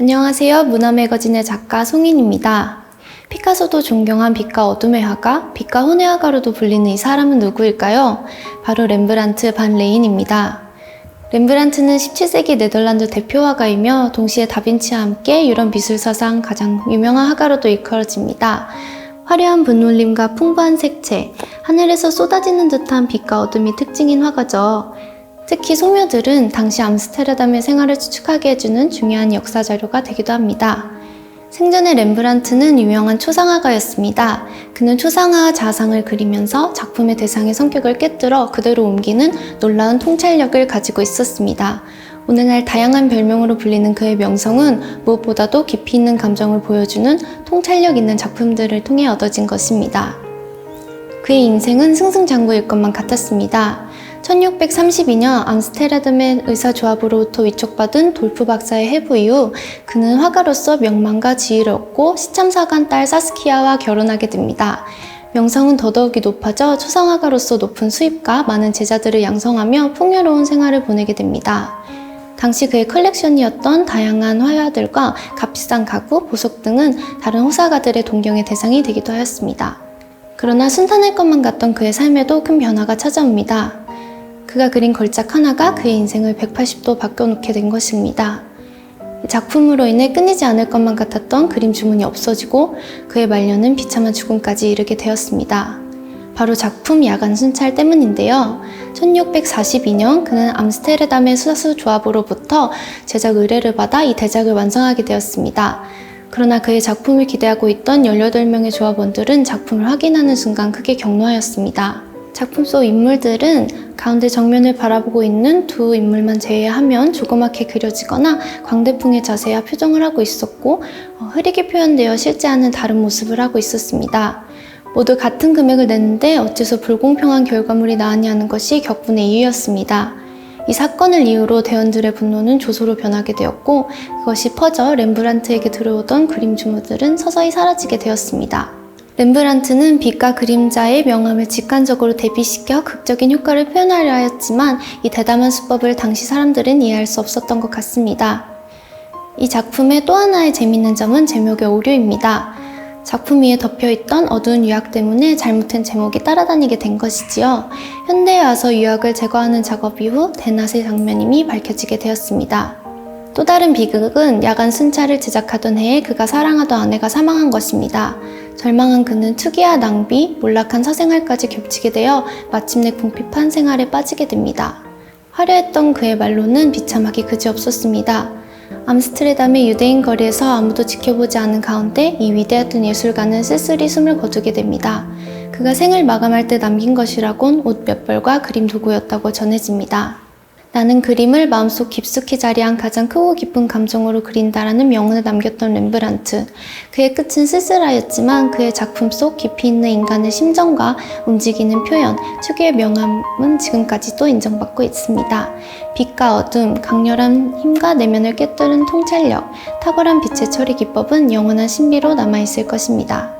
안녕하세요. 문화매거진의 작가 송인입니다. 피카소도 존경한 빛과 어둠의 화가, 빛과 혼의 화가로도 불리는 이 사람은 누구일까요? 바로 렘브란트 반 레인입니다. 렘브란트는 17세기 네덜란드 대표 화가이며 동시에 다빈치와 함께 유럽 미술사상 가장 유명한 화가로도 일컬어집니다. 화려한 분놀림과 풍부한 색채, 하늘에서 쏟아지는 듯한 빛과 어둠이 특징인 화가죠. 특히 소묘들은 당시 암스테르담의 생활을 추측하게 해주는 중요한 역사 자료가 되기도 합니다. 생전에 렘브란트는 유명한 초상화가였습니다. 그는 초상화와 자상을 그리면서 작품의 대상의 성격을 꿰뚫어 그대로 옮기는 놀라운 통찰력을 가지고 있었습니다. 오늘날 다양한 별명으로 불리는 그의 명성은 무엇보다도 깊이 있는 감정을 보여주는 통찰력 있는 작품들을 통해 얻어진 것입니다. 그의 인생은 승승장구일 것만 같았습니다. 1632년 암스테르담의 의사조합으로부터 위촉받은 돌프 박사의 해부 이후 그는 화가로서 명망과 지위를 얻고 시참사관 딸 사스키아와 결혼하게 됩니다. 명성은 더더욱이 높아져 초상화가로서 높은 수입과 많은 제자들을 양성하며 풍요로운 생활을 보내게 됩니다. 당시 그의 컬렉션이었던 다양한 화야들과 값비싼 가구, 보석 등은 다른 호사가들의 동경의 대상이 되기도 하였습니다. 그러나 순탄할 것만 같던 그의 삶에도 큰 변화가 찾아옵니다. 그가 그린 걸작 하나가 그의 인생을 180도 바꿔놓게 된 것입니다. 작품으로 인해 끊이지 않을 것만 같았던 그림 주문이 없어지고 그의 말년은 비참한 죽음까지 이르게 되었습니다. 바로 작품 야간 순찰 때문인데요. 1642년 그는 암스테르담의 수사수조합으로부터 제작 의뢰를 받아 이 대작을 완성하게 되었습니다. 그러나 그의 작품을 기대하고 있던 18명의 조합원들은 작품을 확인하는 순간 크게 격노하였습니다. 작품 속 인물들은 가운데 정면을 바라보고 있는 두 인물만 제외하면 조그맣게 그려지거나 광대풍의 자세와 표정을 하고 있었고 흐리게 표현되어 실제와는 다른 모습을 하고 있었습니다. 모두 같은 금액을 냈는데 어째서 불공평한 결과물이 나왔냐는 것이 격분의 이유였습니다. 이 사건을 이유로 대원들의 분노는 조소로 변하게 되었고 그것이 퍼져 렘브란트에게 들어오던 그림 주문들은 서서히 사라지게 되었습니다. 렘브란트는 빛과 그림자의 명암을 직관적으로 대비시켜 극적인 효과를 표현하려 하였지만 이 대담한 수법을 당시 사람들은 이해할 수 없었던 것 같습니다. 이 작품의 또 하나의 재미있는 점은 제목의 오류입니다. 작품 위에 덮여있던 어두운 유약 때문에 잘못된 제목이 따라다니게 된 것이지요. 현대에 와서 유약을 제거하는 작업 이후 대낮의 장면임이 밝혀지게 되었습니다. 또 다른 비극은 야간 순찰을 제작하던 해에 그가 사랑하던 아내가 사망한 것입니다. 절망한 그는 투기와 낭비, 몰락한 사생활까지 겹치게 되어 마침내 궁핍한 생활에 빠지게 됩니다. 화려했던 그의 말로는 비참하기 그지없었습니다. 암스테르담의 유대인 거리에서 아무도 지켜보지 않은 가운데 이 위대했던 예술가는 쓸쓸히 숨을 거두게 됩니다. 그가 생을 마감할 때 남긴 것이라곤 옷 몇 벌과 그림 도구였다고 전해집니다. 나는 그림을 마음속 깊숙이 자리한 가장 크고 깊은 감정으로 그린다라는 명언을 남겼던 렘브란트. 그의 끝은 쓸쓸하였지만 그의 작품 속 깊이 있는 인간의 심정과 움직이는 표현, 특유의 명암은 지금까지도 인정받고 있습니다. 빛과 어둠, 강렬한 힘과 내면을 꿰뚫은 통찰력, 탁월한 빛의 처리 기법은 영원한 신비로 남아있을 것입니다.